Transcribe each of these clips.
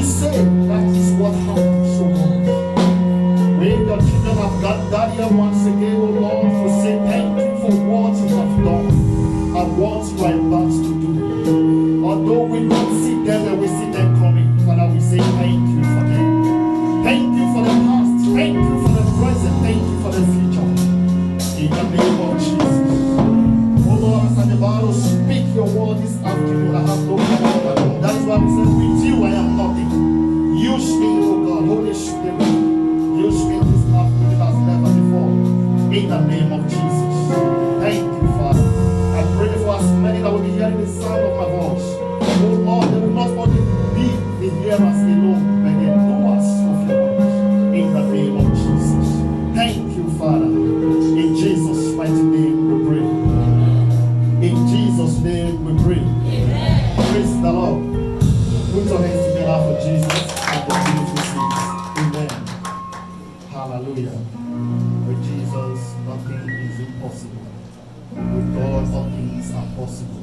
you say that is what happens, so God. We, the children of God, Daddy, once again, oh Lord, we say thank you for what you have done and what you are about to do. Although we don't see them and we see them coming, Father, we say thank you for them. Thank you for the past, thank you for the present, thank you for the future. In the name of Jesus. Oh Lord, as the Bible speak your word this afternoon, I have no power. That's why we say, with you I am nothing. Use me, oh God, Holy Spirit. Use me this afternoon as never before. In the name of Jesus. Thank you, Father. I pray for as many that will be hearing the sound of my voice. Oh Lord, they will not only be the hearers alone, but the doers of your word. In the name of Jesus. Thank you, Father. In Jesus' mighty name we pray. In Jesus' name we pray. Amen. Praise the Lord. Put your hands together for Jesus and the beautiful things. Amen. Hallelujah. With Jesus, nothing is impossible. With God, all things are possible.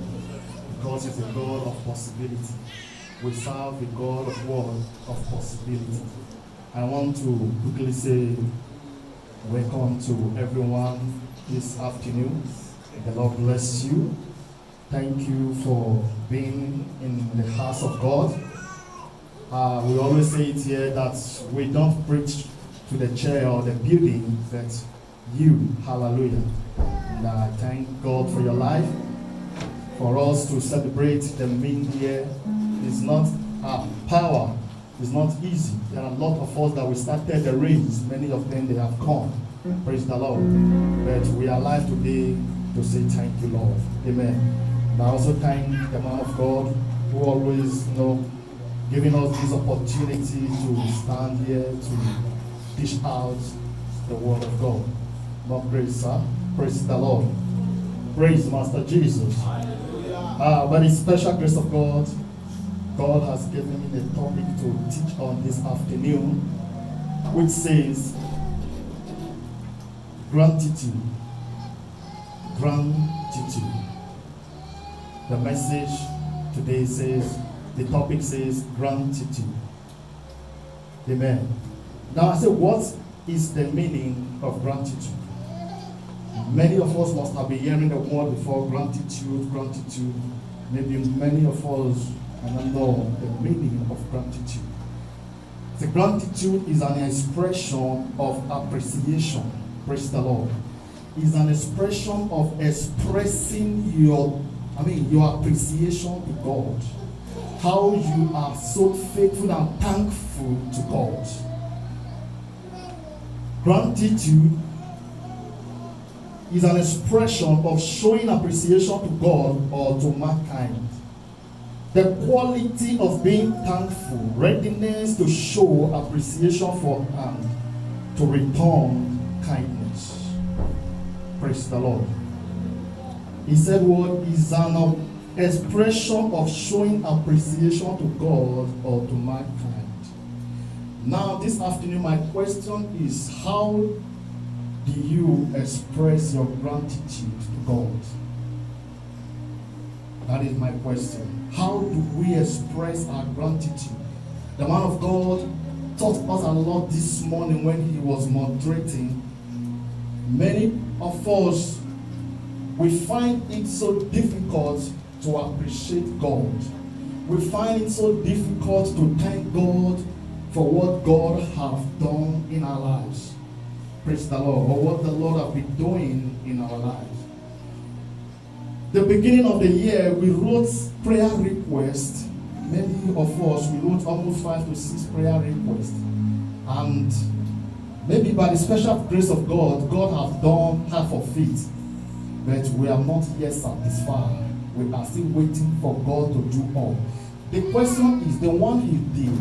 Because He's a God of possibility. We serve a God of word of possibility. I want to quickly say welcome to everyone this afternoon. The Lord bless you. Thank you for being in the house of God. We always say it here that we don't preach to the chair or the building, but you. Hallelujah. And I thank God for your life. For us to celebrate the mid-year is not power. It's not easy. There are a lot of us that we started the race. Many of them, they have come. Praise the Lord. But we are alive today to say thank you, Lord. Amen. And I also thank the man of God who always, giving us this opportunity to stand here to dish out the word of God. Not praise, sir. Praise the Lord. Praise Master Jesus. By the special grace of God, God has given me the topic to teach on this afternoon, which says gratitude. Gratitude. The message today says, the topic says gratitude. Amen. Now I say, what is the meaning of gratitude? Many of us must have been hearing the word before, gratitude. Maybe many of us don't know the meaning of gratitude. The gratitude is an expression of appreciation. Praise the Lord. Is an expression of expressing your appreciation to God. How you are so faithful and thankful to God. Gratitude is an expression of showing appreciation to God or to mankind. The quality of being thankful, readiness to show appreciation for and to return kindness. Praise the Lord. He said what is an expression of showing appreciation to God or to mankind. Now this afternoon my question is, how do you express your gratitude to God? That is my question. How do we express our gratitude? The man of God taught us a lot this morning when he was moderating. Many of us, we find it so difficult to appreciate God. We find it so difficult to thank God for what God has done in our lives. Praise the Lord. Or what the Lord has been doing in our lives. The beginning of the year, we wrote prayer requests. Many of us, we wrote almost 5 to 6 prayer requests. And maybe by the special grace of God, God has done half of it. But we are not yet satisfied. We are still waiting for God to do all. The question is, the one He did,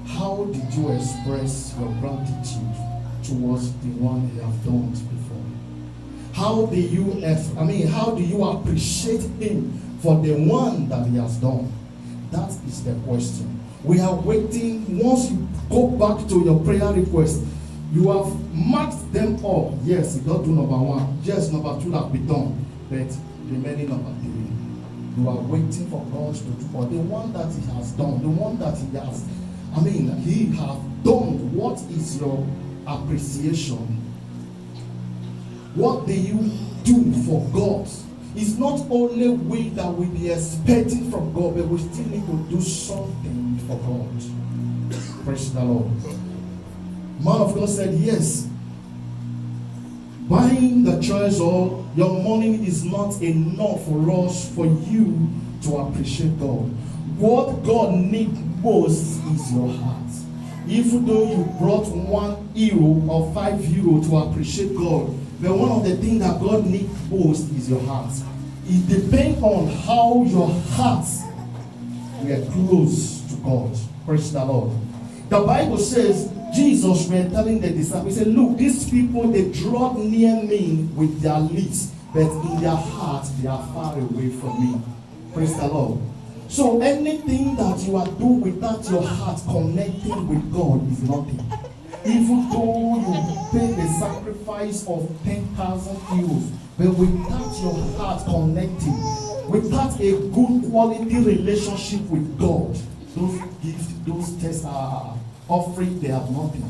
how did you express your gratitude towards the one He has done before? How do you appreciate Him for the one that He has done? That is the question. We are waiting. Once you go back to your prayer request, you have marked them all. Yes, you don't do number 1. Yes, number 2 have been done. But remaining number 3. you are waiting for God to do, or the one that He has done, the one that He has, He have done. What is your appreciation? What do you do for God? It's not only we that we be expecting from God, but we still need to do something for God. Praise the Lord. Man of God said, yes, buying the treasure, your money is not enough for us, for you to appreciate God. What God needs most is your heart. Even though you brought €1 or €5 to appreciate God, but one of the things that God needs most is your heart. It depends on how your heart were close to God. Praise the Lord. The Bible says, Jesus were telling the disciples, he said, look, these people, they draw near me with their lips, but in their heart, they are far away from me. Praise the Lord. So anything that you are doing without your heart connecting with God is nothing. Even though you pay the sacrifice of 10,000 euros, but without your heart connecting, without a good quality relationship with God, those gifts, those tests are offering, they have nothing.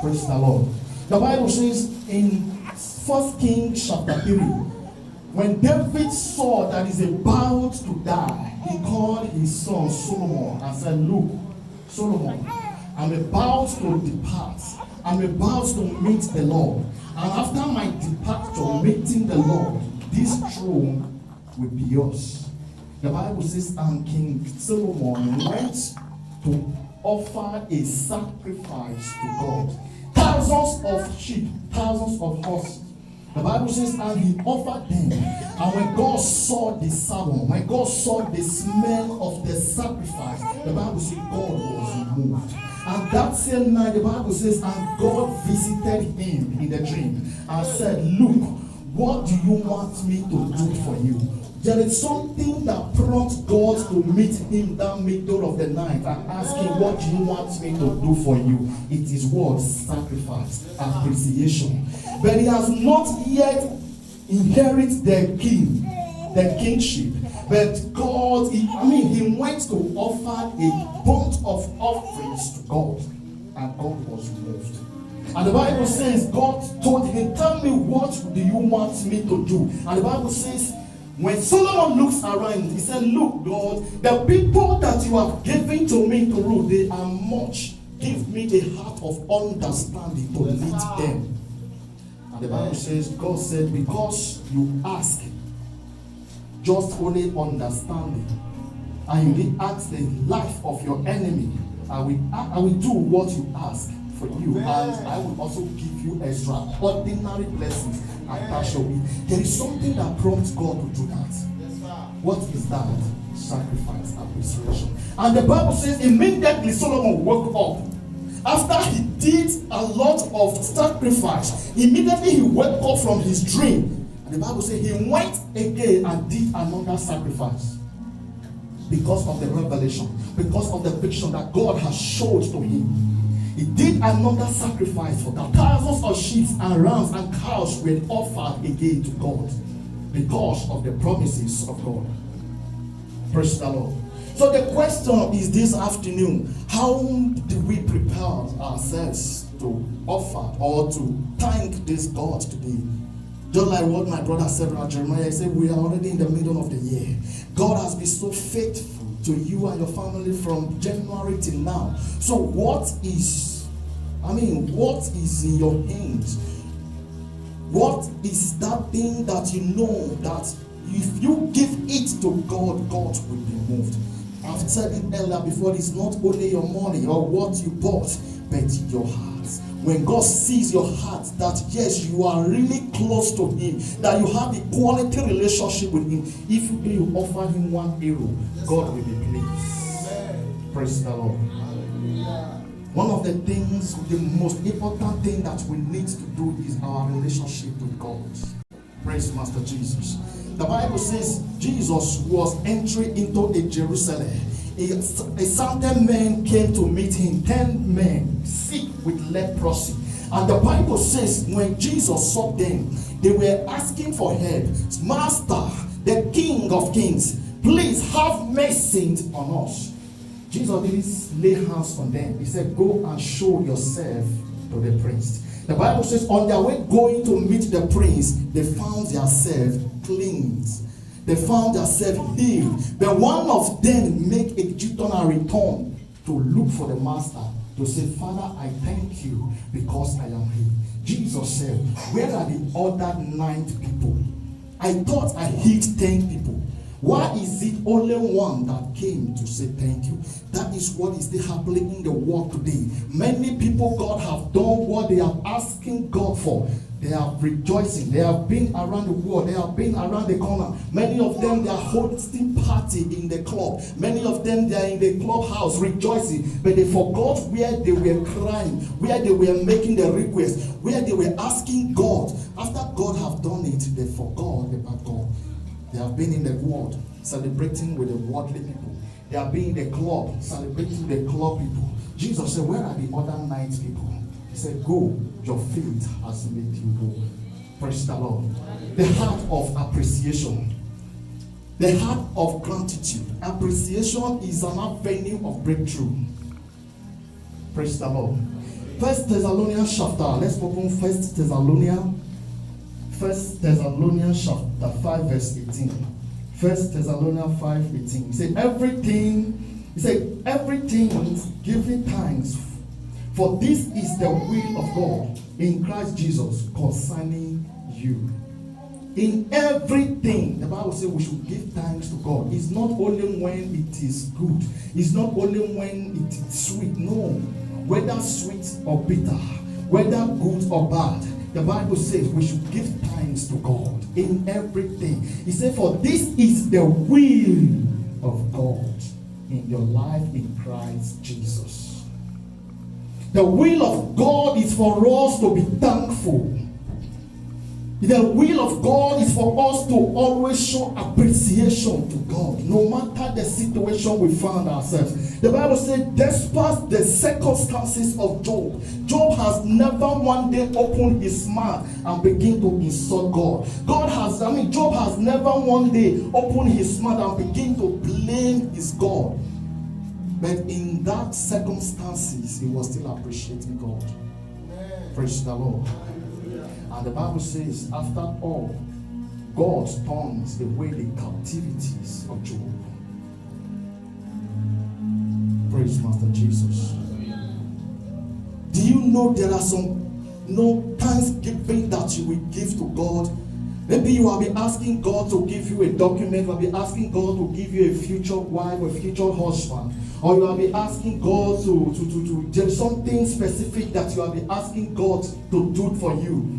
Praise the Lord. The Bible says in 1 Kings chapter 3, when David saw that he's about to die, he called his son Solomon and said, look, Solomon, I'm about to depart. I'm about to meet the Lord. And after my departure, meeting the Lord, this throne will be yours. The Bible says, and King Solomon went to offer a sacrifice to God. Thousands of sheep, thousands of horses. The Bible says, and he offered them. And when God saw the sound, when God saw the smell of the sacrifice, the Bible says God was moved. And that same night, the Bible says, and God visited him in the dream and said, look, what do you want me to do for you? There is something that prompts God to meet him that middle of the night and ask him, what do you want me to do for you? It is what? Sacrifice, appreciation. But he has not yet inherited the kingship. But God, he went to offer a bunch of offerings to God. And God was moved. And the Bible says, God told him, tell me, what do you want me to do? And the Bible says, when Solomon looks around, he said, look, God, the people that you have given to me to rule, they are much. Give me the heart of understanding to lead them. And the Bible says, God said, because you ask just only understanding, and you did ask the life of your enemy, I will do what you ask for you, and I will also give you extraordinary blessings attached to it. There is something that prompts God to do that. What is that? Sacrifice, appreciation. And the Bible says immediately Solomon woke up. After he did a lot of sacrifice, immediately he woke up from his dream. And the Bible says he went again and did another sacrifice. Because of the revelation, because of the vision that God has showed to him. He did another sacrifice for God. Thousands of sheep and rams and cows were offered again to God because of the promises of God. Praise the Lord. So the question is this afternoon, how do we prepare ourselves to offer or to thank this God today? Just like what my brother said about Jeremiah, he said we are already in the middle of the year. God has been so faithful to you and your family from January till now. So what is in your hands? What is that thing that you know that if you give it to God, God will be moved? I've said it earlier before, it's not only your money or what you bought, but your heart. When God sees your heart, that yes, you are really close to him, that you have a quality relationship with him, if you offer him €1, God will be pleased. Praise the Lord. One of the things, the most important thing that we need to do is our relationship with God. Praise Master Jesus. The Bible says Jesus was entering into a Jerusalem. A certain man came to meet him, 10 men sick with leprosy. And the Bible says when Jesus saw them, they were asking for help. Master, the King of Kings, please have mercy on us. Jesus didn't lay hands on them. He said, go and show yourself to the priest. The Bible says, on their way going to meet the prince, they found themselves cleansed. They found themselves healed. But one of them make a U-turn and return to look for the master, to say, Father, I thank you because I am healed. Jesus said, where are the other 9 people? I thought I healed 10 people. Why is it only one that came to say thank you? That is what is still happening in the world today. Many people, God have done what they are asking God for. They are rejoicing. They have been around the world. They have been around the corner. Many of them, they are hosting party in the club. Many of them, they are in the clubhouse rejoicing. But they forgot where they were crying, where they were making the request, where they were asking God. After God have done it, they forgot about God. They have been in the world celebrating with the worldly people. They have been in the club celebrating with the club people. Jesus said, where are the other 9 people? He said, go, your faith has made you whole. Praise the Lord. The heart of appreciation. The heart of gratitude. Appreciation is an avenue of breakthrough. Praise the Lord. 1 Thessalonians chapter. Let's open 1 Thessalonians chapter 5 verse 18. 1 Thessalonians 5:18. He said, everything giving thanks, for this is the will of God in Christ Jesus concerning you. In everything, the Bible says we should give thanks to God. It's not only when it is good. It's not only when it is sweet. No. Whether sweet or bitter, whether good or bad, the Bible says we should give thanks to God in everything. He said, for this is the will of God in your life in Christ Jesus. The will of God is for us to be thankful. The will of God is for us to always show appreciation to God, no matter the situation we find ourselves. The Bible says, despite the circumstances of Job, Job has never one day opened his mouth and begin to insult God. Job has never one day opened his mouth and begin to blame his God. But in that circumstances, he was still appreciating God. Amen. Praise the Lord. And the Bible says, after all, God turns away the captivities of Job. Praise Master Jesus. Do you know there are some thanksgiving that you will give to God? Maybe you will be asking God to give you a document, you will be asking God to give you a future wife or future husband, or you will be asking God to there's something specific that you will be asking God to do for you.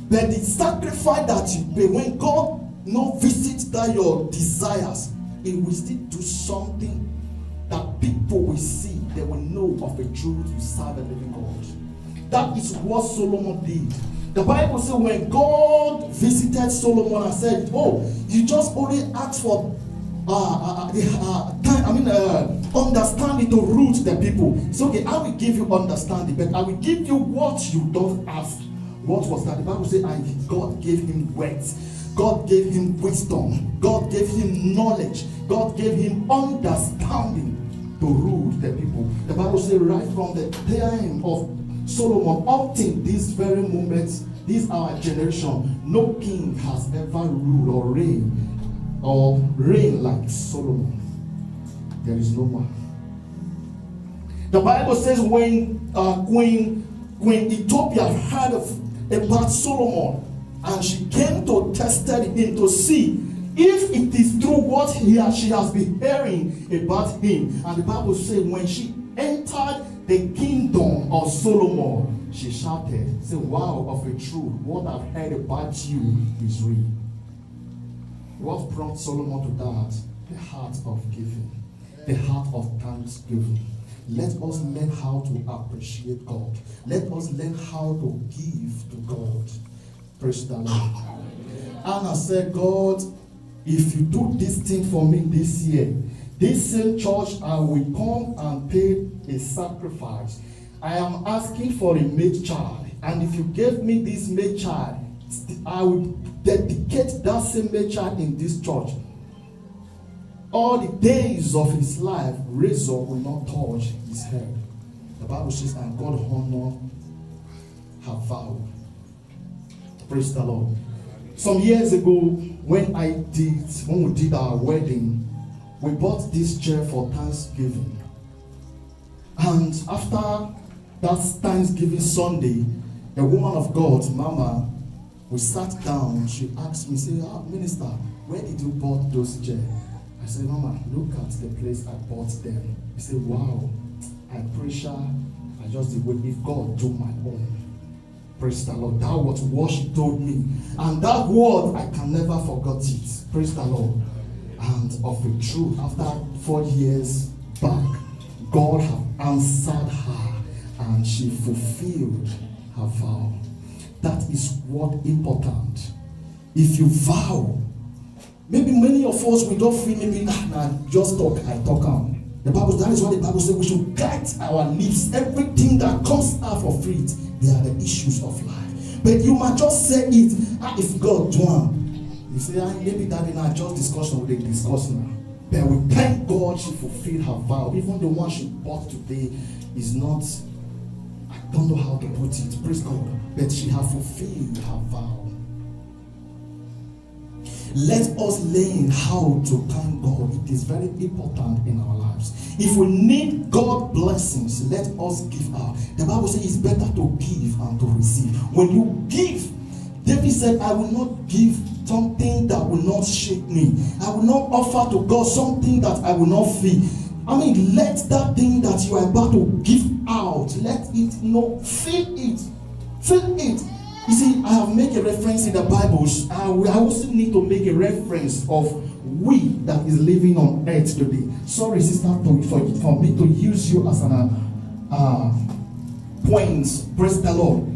But the sacrifice that you pay, when God visits that your desires, it will still do something that people will see. They will know of the truth you serve a living God. That is what Solomon did. The Bible says when God visited Solomon and said, you just only ask for understanding to root the people. It's okay, I will give you understanding, but I will give you what you don't ask. What was that? The Bible says, and God gave him words. God gave him wisdom. God gave him knowledge. God gave him understanding to rule the people. The Bible says right from the time of Solomon up till this very moment, this our generation, no king has ever ruled or reign like Solomon. There is no one. The Bible says when Queen Ethiopia heard about Solomon, and she came to test him to see if it is true what she has been hearing about him. And the Bible says when she entered the kingdom of Solomon, she shouted, say, wow, of a truth, what I've heard about you is real. What brought Solomon to that? The heart of giving, the heart of thanksgiving. Let us learn how to appreciate God. Let us learn how to give to God. Praise the Lord. Anna said, God, if you do this thing for me this year, this same church, I will come and pay a sacrifice. I am asking for a male child. And if you gave me this male child, I will dedicate that same male child in this church. all the days of his life, razor will not touch his head. The Bible says, and God honored her vow. Praise the Lord. Some years ago, when we did our wedding, we bought this chair for Thanksgiving. And after that Thanksgiving Sunday, a woman of God, Mama, we sat down. She asked me, say, Minister, where did you bought those chairs? I said, Mama, look at the place I bought them. He said, wow, I appreciate, I just did what if God do my own. Praise the Lord. That was what she told me. And that word, I can never forget it. Praise the Lord. And of the truth, after 4 years back, God have answered her and she fulfilled her vow. That is what important. If you vow, maybe many of us, we don't feel maybe, just talk, I talk out. The Bible, that is what the Bible says, we should guide our lips. Everything that comes out of it, they are the issues of life. But you might just say it, if God do it. You say, maybe that is not just discussion, they discuss now. But we thank God she fulfilled her vow. Even the one she bought today is not, I don't know how to put it, praise God. But she has fulfilled her vow. Let us learn how to thank God. It is very important in our lives. If we need God's blessings, let us give out. The Bible says it's better to give and to receive. When you give, David said, I will not give something that will not shake me. I will not offer to God something that I will not feel. I mean, let that thing that you are about to give out, let it, feel it. Feel it. You see, I have made a reference in the Bible. I also need to make a reference of we that is living on earth today. Sorry, sister, for me to use you as an point. Praise the Lord.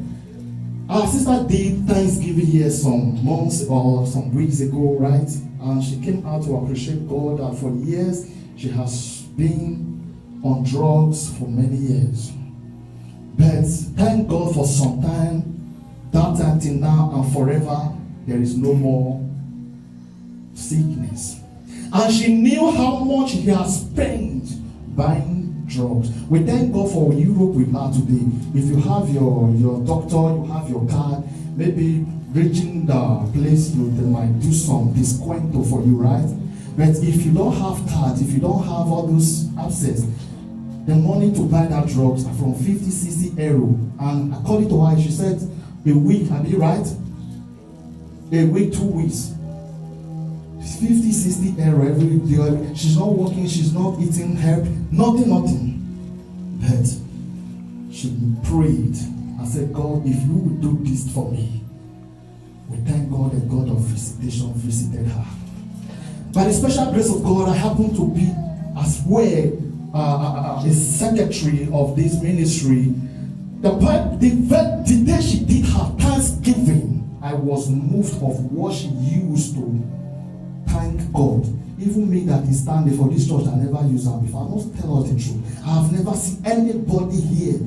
Our sister did Thanksgiving here some months or some weeks ago, right? And she came out to appreciate God. And for years, she has been on drugs for many years. But thank God for some time. That time till now and forever, there is no more sickness. And she knew how much he has spent buying drugs. We thank God for Europe with her today. If you have your doctor, you have your card, maybe reaching the place, they might do some descuento for you, right? But if you don't have cards, if you don't have all those access, the money to buy that drugs are from 50, 60 euro. And according to her, she said, a week, have you right? A week, 2 weeks. 50, 60 euro every day. She's not working, she's not eating help, nothing. But she prayed and said, God, if you would do this for me, we thank God the God of visitation visited her. By the special grace of God, I happen to be as well a secretary of this ministry. The day she did her Thanksgiving, I was moved of what she used to thank God. Even me that is standing for this church, I never used her before. I must tell us the truth. I have never seen anybody here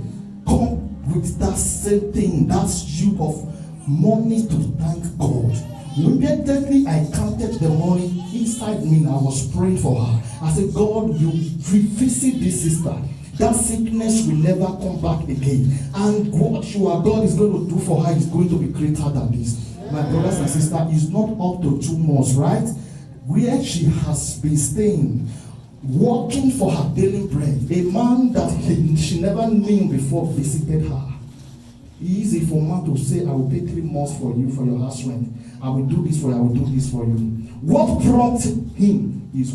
come with that same thing, that sheet of money to thank God. Immediately I counted the money inside me and I was praying for her. I said, God, you revisit this sister. That sickness will never come back again. And what God is going to do for her is going to be greater than this. My brothers and sisters, it's not up to 2 months, right? Where she has been staying, working for her daily bread. A man that she never knew before visited her. Easy for man to say, I will pay 3 months for you for your house rent. I will do this for you, I will do this for you. What prompted him is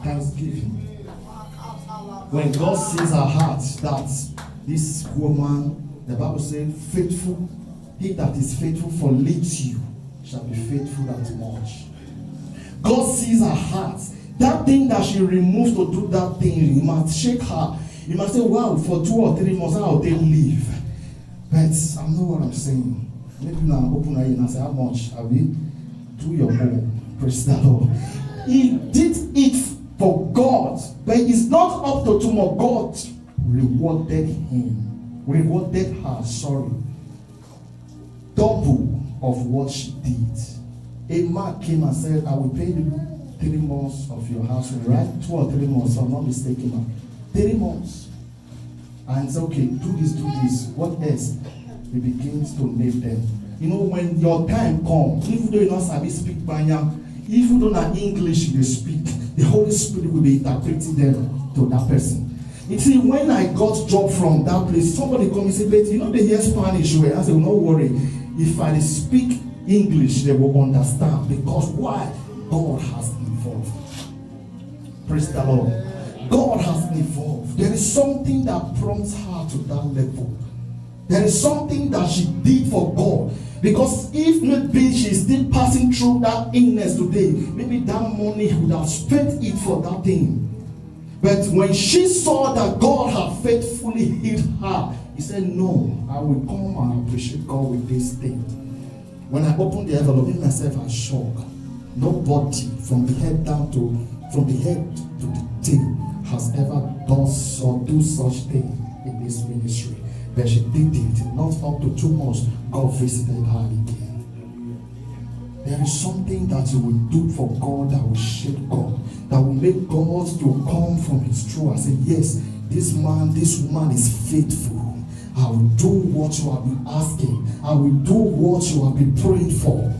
thanksgiving. When God sees her heart, that this woman, the Bible says, faithful, he that is faithful for little shall be faithful at much. God sees her heart. That thing that she removed to do that thing, you must shake her. You must say, wow, for 2 or 3 months, how they live? But I know what I'm saying. Maybe now open her and say, how much have you? Do your own. Praise the Lord. He did it for God, but it's not up to tomorrow. God rewarded her, double of what she did. A man came and said, I will pay you 3 months of your household, right? 2 or 3 months, if I'm not mistaken, man. 3 months. And say, okay, do this. What else? He begins to name them. You know, when your time comes, even though you don't sabi speak Banyam, even though not English you speak, the Holy Spirit will be interpreting them to that person. You see, when I got job from that place, somebody come and say, but you know they hear Spanish well. I said, no worry. If I speak English, they will understand. Because why? God has involved. Praise the Lord. God has involved. There is something that prompts her to that level. There is something that she did for God. Because if maybe she's still passing through that illness today, maybe that money would have spent it for that thing. But when she saw that God had faithfully healed her, he said, no, I will come and appreciate God with this thing. When I opened the envelope, I myself was shocked. Nobody from the head to the tail has ever do such thing in this ministry. But she did it. Not up to 2 months, God visited her again. There is something that you will do for God that will shake God, that will make God to come from his truth and say, yes, this man, this woman is faithful. I will do what you have been asking. I will do what you have been praying for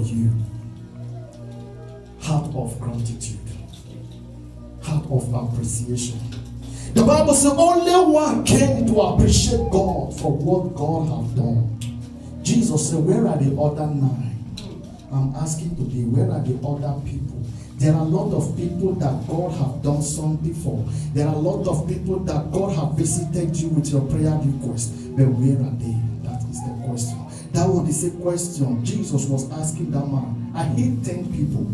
you. Heart of gratitude. Heart of appreciation. The Bible says only one came to appreciate God for what God has done. Jesus said, where are the other 9? I'm asking today, where are the other people? There are a lot of people that God have done something for. There are a lot of people that God have visited you with your prayer request. But where are they? That is the question. That was the same question Jesus was asking that man. I hate 10 people.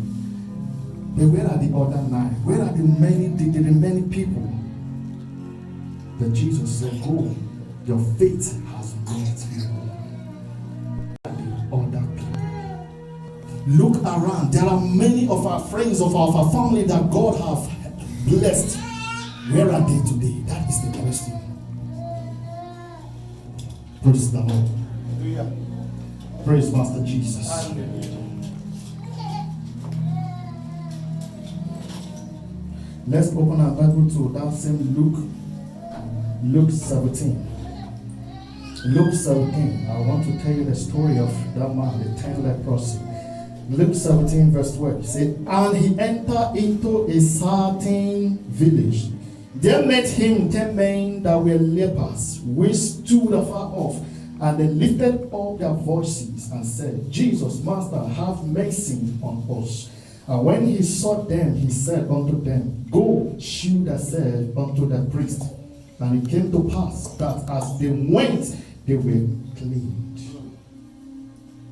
But where are the other 9? Where are the remaining people? But Jesus said, go, your faith has made you. Other people. Look around. There are many of our friends, of our family that God have blessed. Where are they today? That is the question. Praise the Lord. Hallelujah. Praise Master Jesus. Hallelujah. Let's open our Bible to that same Luke 17. Luke 17. I want to tell you the story of that man, the 10 leprosy. Luke 17 verse 12. Say, and he entered into a certain village. There met him 10 men that were lepers, which stood afar off, and they lifted up their voices and said, Jesus, Master, have mercy on us. And when he saw them, he said unto them, go, shew yourselves unto the priest. And it came to pass that as they went, they were cleaned.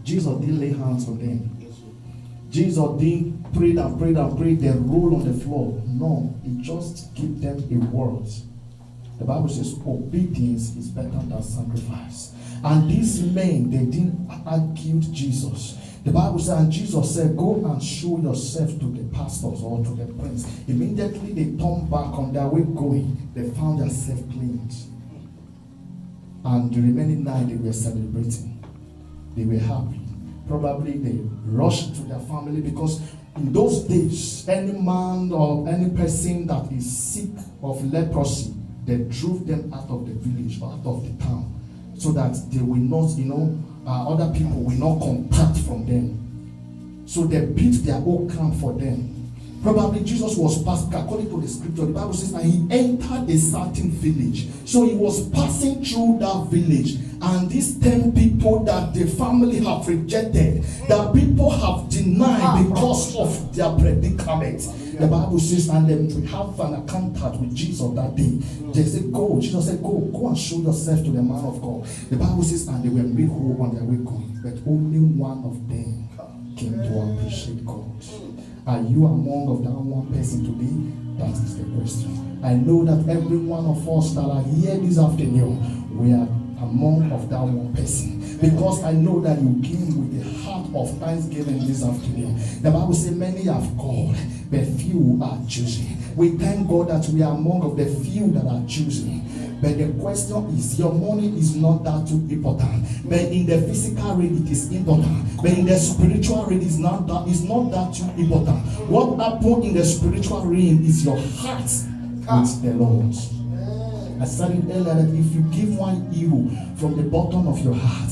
Jesus didn't lay hands on them. Jesus didn't pray, then roll on the floor. No, he just gave them a word. The Bible says obedience is better than sacrifice. And these men, they didn't argue Jesus. The Bible says, and Jesus said, go and show yourself to the pastors or to the prince. Immediately they turned back on their way going. They found themselves cleaned. And the remaining 9, they were celebrating. They were happy. Probably they rushed to their family, because in those days, any man or any person that is sick of leprosy, they drove them out of the village or out of the town, so that they will not, other people will not contact from them. So they built their own camp for them. Probably Jesus was passing, according to the scripture, the Bible says that he entered a certain village. So he was passing through that village. And these 10 people that the family have rejected, that people have denied because of their predicament. The Bible says, and then we have an encounter with Jesus that day. They said, go. Jesus said, go and show yourself to the man of God. The Bible says, and they were made whole on their way going. But only one of them came to appreciate God. Are you among of that one person today? That is the question. I know that every one of us that are here this afternoon, we are among of that one person, because I know that you came with a heart of thanksgiving this afternoon. The Bible says many have called, but few are choosing. We thank God that we are among of the few that are choosing. But the question is, your money is not that too important. But in the physical realm, it is important. But in the spiritual realm, it's not that too important. What happened in the spiritual realm is your heart with the Lord. I said it earlier that if you give €1 from the bottom of your heart,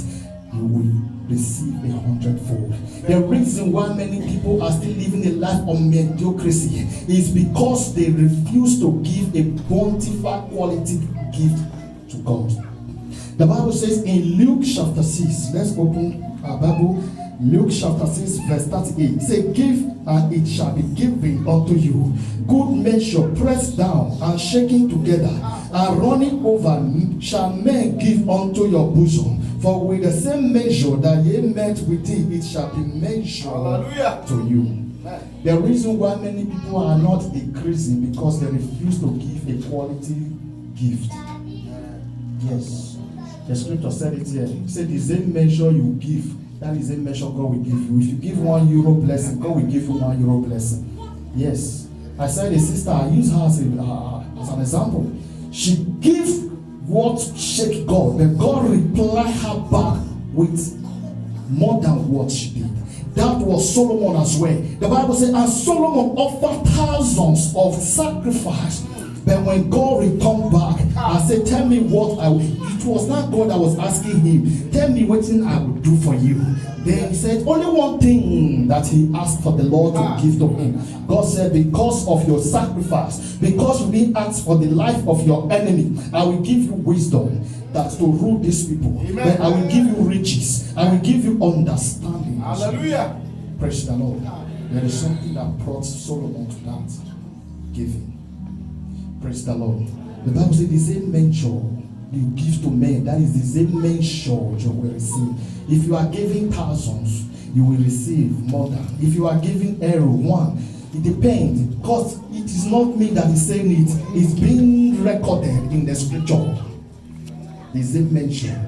you will receive 100-fold. The reason why many people are still living a life of mediocrity is because they refuse to give a bountiful quality gift to God. The Bible says in Luke chapter 6, let's open our Bible, Luke chapter 6 verse 38. It says, give and it shall be given unto you. Good measure, pressed down and shaking together and running over shall men give unto your bosom. For with the same measure that ye met with it shall be measured to you. The reason why many people are not increasing because they refuse to give a quality gift. Yes. The scripture said it here. It said the same measure you give, that is the measure God will give you. If you give €1 blessing, God will give you €1 blessing. Yes. I said a sister, I use her as an example. She gives what shake God, but God replied her back with more than what she did. That was Solomon as well. The Bible says, and Solomon offered thousands of sacrifice. But when God returned back and said, tell me what I will, it was not God that was asking him, tell me what thing I will do for you. Then he said, only one thing that he asked for the Lord to give to him. God said, because of your sacrifice, because you didn't ask for the life of your enemy, I will give you wisdom that to rule these people. Then I will give you riches. I will give you understanding. Hallelujah. Praise the Lord. There is something that brought Solomon to that giving. Praise the Lord. The Bible says the same measure you give to men, that is the same measure you will receive. If you are giving thousands, you will receive more than. If you are giving one, it depends. Because it is not me that is saying it, it's being recorded in the scripture. The same measure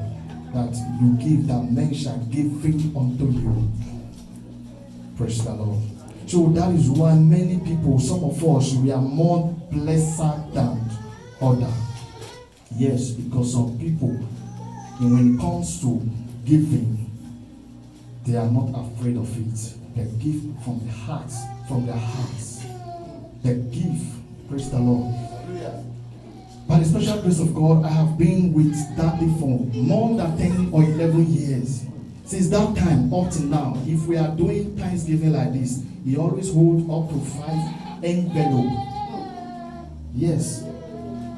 that you give, that men shall give it unto you. Praise the Lord. So that is why many people, some of us, we are more blessed than others. Yes, because some people, when it comes to giving, they are not afraid of it. They give from the hearts, from their hearts. They give. Praise the Lord. By the special grace of God, I have been with Daddy for more than 10 or 11 years. Since that time up to now, if we are doing Thanksgiving like this, he always holds up to 5 envelopes. Yes.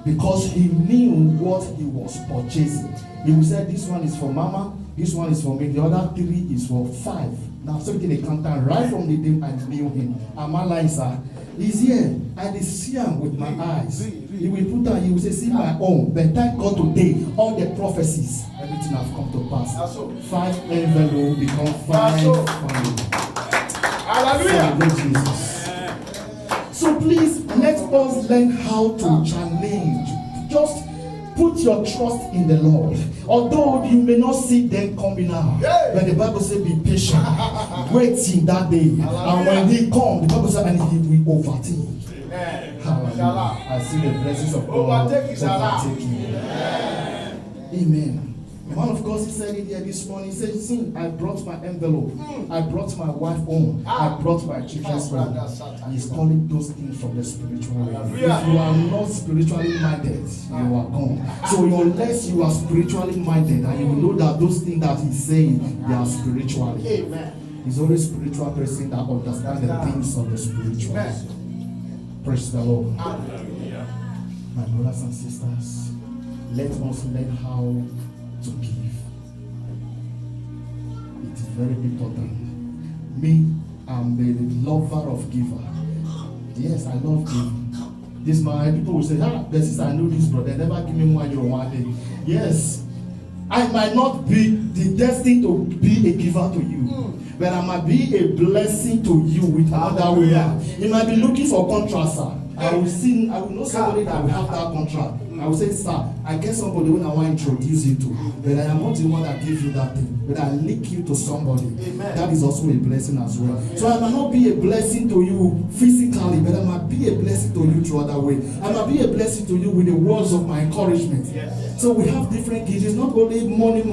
Because he knew what he was purchasing. He would say, this one is for Mama, this one is for me, the other 3 is for 5. Now, something they can't tell right from the day I knew him. And my life, sir, he's here. I see him with my eyes. He will put on, he will say, see my own. But thank God today, all the prophecies, everything have come to pass. 5 envelopes become 5 family. Hallelujah. Jesus. So please, let us learn how to challenge. Just put your trust in the Lord. Although you may not see them coming out. But the Bible says be patient. Waiting that day. And when he comes, the Bible says, and he will overtake. Hallelujah. I see the blessings of God overtaking. Amen. The man of God, he said it here this morning. He said, see, I brought my envelope. I brought my wife home. I brought my children's home. He's calling those things from the spiritual realm. If you are not spiritually minded, you are gone. So unless you are spiritually minded, and you will know that those things that he's saying, they are spiritually. Amen. He's always a spiritual person that understands the things of the spiritual. Praise the Lord. My brothers and sisters, let us learn how to give. It is very important. Me, I'm a lover of giver. Yes, I love giving. This man, people will say, the sister, I know this brother, never give me €1 one day. Yes, I might not be the destined to be a giver to you, but I might be a blessing to you with another woman. You might be looking for contractor. I will know somebody that will have that contract. I will say, sir, I get somebody when I want to introduce you to, but I am not the one that gives you that thing, but I link you to somebody. Amen. That is also a blessing as well. So I might not be a blessing to you physically, but I might be a blessing to you through other way. I might be a blessing to you with the words of my encouragement. Yes. So we have different gifts. It's not only money.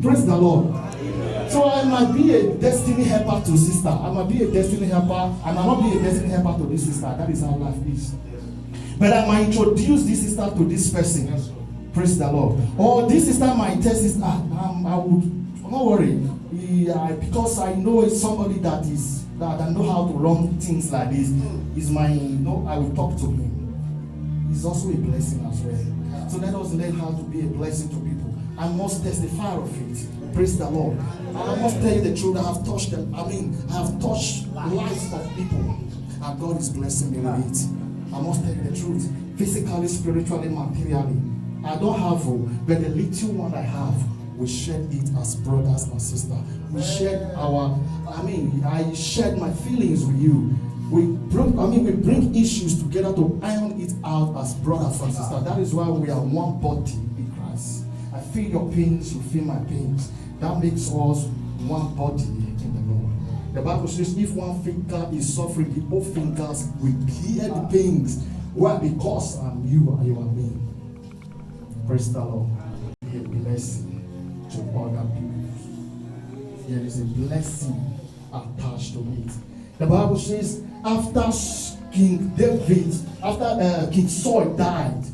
Praise the Lord. Amen. So I might be a destiny helper to sister. I might be a destiny helper. I might not be a destiny helper to this sister. That is how life is. But I might introduce this sister to this person. Yes. Praise the Lord. Or this sister might tell sister, I would, don't worry, because I know it's somebody that I know how to run things like this. Is my, I will talk to him. He's also a blessing as well. So let us learn how to be a blessing to people. I must testify of it. Praise the Lord. I must tell you the truth. I have touched them. I have touched lives of people, and God is blessing me with it. I must tell you the truth. Physically, spiritually, materially. I don't have hope, but the little one I have, we share it as brothers and sisters. We share I shared my feelings with you. We bring issues together to iron it out as brothers and sisters. That is why we are one body in Christ. I feel your pains, you feel my pains. That makes us one body in the Lord. The Bible says if one finger is suffering, the both fingers will bear the pains. Why? Because I'm you and you are me. Praise the Lord. Be a blessing to other people. There is a blessing attached to it. The Bible says after King Saul died,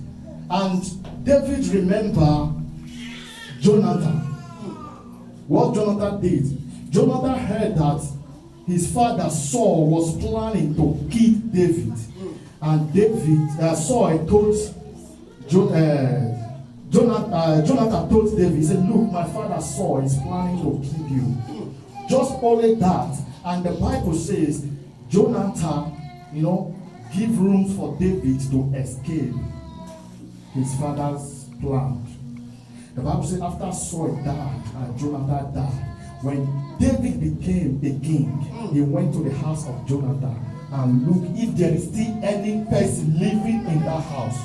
and David remembered Jonathan. What Jonathan did, Jonathan heard that his father Saul was planning to kill David, and Saul told Jonathan told David, he said, look, my father Saul is planning to kill you. Just only that. And the Bible says Jonathan, give room for David to escape his father's plan. The Bible says after Saul died and Jonathan died, when David became a king, he went to the house of Jonathan and looked if there is still any person living in that house.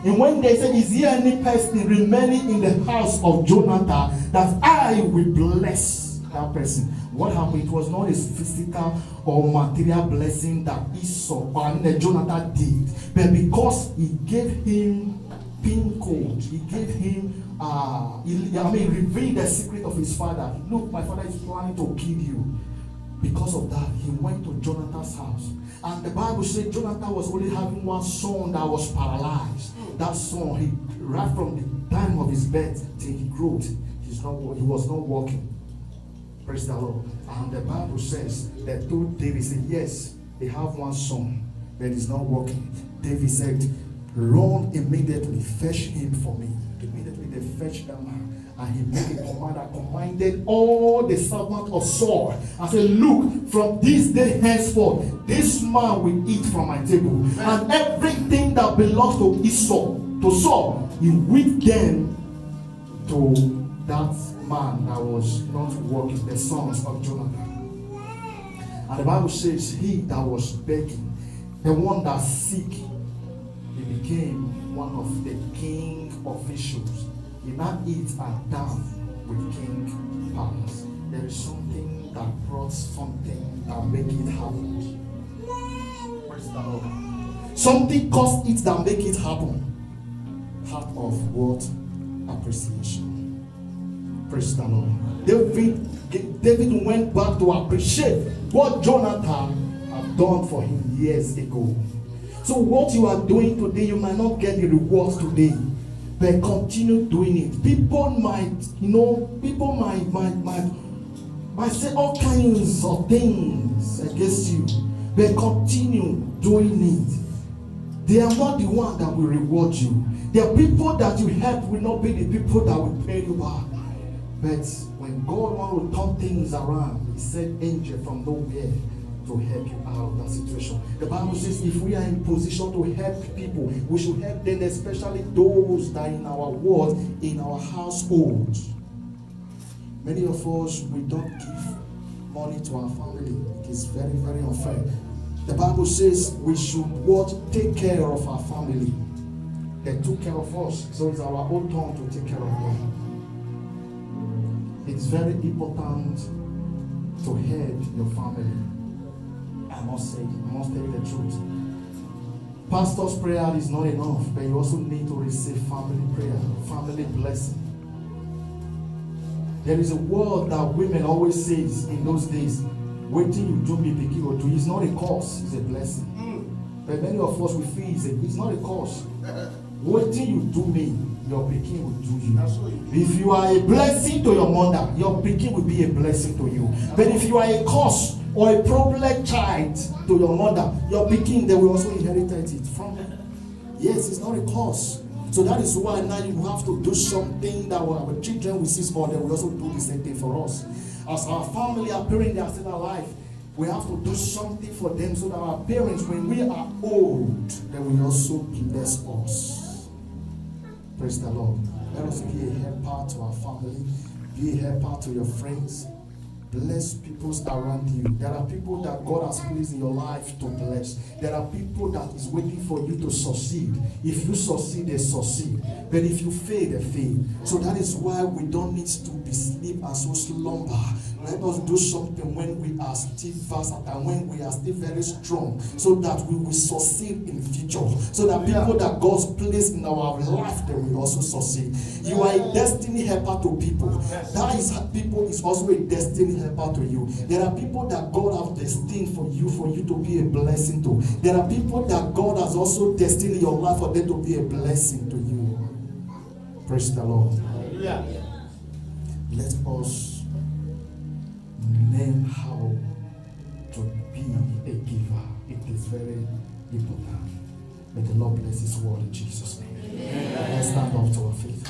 And when they said, is there any person remaining in the house of Jonathan, that I will bless that person? What happened? It was not a physical or material blessing that Esau and Jonathan did, but because he gave him pin code, he gave him revealed the secret of his father. Look, my father is planning to kill you. Because of that, he went to Jonathan's house. And the Bible said Jonathan was only having one son that was paralyzed. That son, right from the time of his birth till he grew, he was not walking. Praise the Lord. And the Bible says that told David, said, yes, they have one son, but he's not walking. David said, run immediately, fetch him for me. Immediately they fetched that man. And he made a command that commanded all the servants of Saul. I said, look, from this day henceforth, this man will eat from my table. And everything that belongs to Saul, he whipped them to that man that was not working, the sons of Jonathan. And the Bible says, he that was begging, the one that's sick, he became one of the king officials. He now eats and dance with King Palace. There is something that brought something that make it happen. Praise the Lord. Something caused it that make it happen. Part of what? Appreciation. Praise the Lord. David went back to appreciate what Jonathan had done for him years ago. So what you are doing today, you might not get the rewards today, but continue doing it. People might say all kinds of things against you, but continue doing it. They are not the one that will reward you. The people that you help will not be the people that will pay you back. But when God wants to turn things around, he sent angel from nowhere to help you out of that situation. The Bible says if we are in position to help people, we should help them, especially those that are in our world, in our household. Many of us, we don't give money to our family. It is very, very unfair. The Bible says we should take care of our family. They took care of us, so it's our own turn to take care of them. It's very important to head your family. I must tell you the truth. Pastor's prayer is not enough, but you also need to receive family prayer, family blessing. There is a word that women always say in those days, waiting you do me, picky or do. It's not a curse, it's a blessing. But many of us we feel it's not a curse. Waiting you do me, your pikin will do you. If you are a blessing to your mother, your pikin will be a blessing to you. But if you are a curse or a problem child to your mother, your pikin, they will also inherit it from her. Yes, it's not a curse. So that is why now you have to do something that our children will see small, they will also do the same thing for us. As our family, our parents, they are still alive, we have to do something for them so that our parents, when we are old, they will also bless us. Praise the Lord. Let us be a helper to our family, be a helper to your friends. Bless people around you. There are people that God has placed in your life to bless. There are people that is waiting for you to succeed. If you succeed, they succeed. But if you fail, they fail. So that is why we don't need to be sleep and so slumber. Let us do something when we are still versatile and when we are still very strong, so that we will succeed in future. So that people that God's placed in our life, they will also succeed. You are a destiny helper to people. That is people is also a destiny helper to you. There are people that God has destined for you to be a blessing to. There are people that God has also destined in your life for them to be a blessing to you. Praise the Lord. Let us learn how to be a giver. It is very important. May the Lord bless His word in Jesus' name. Let's stand up to our feet.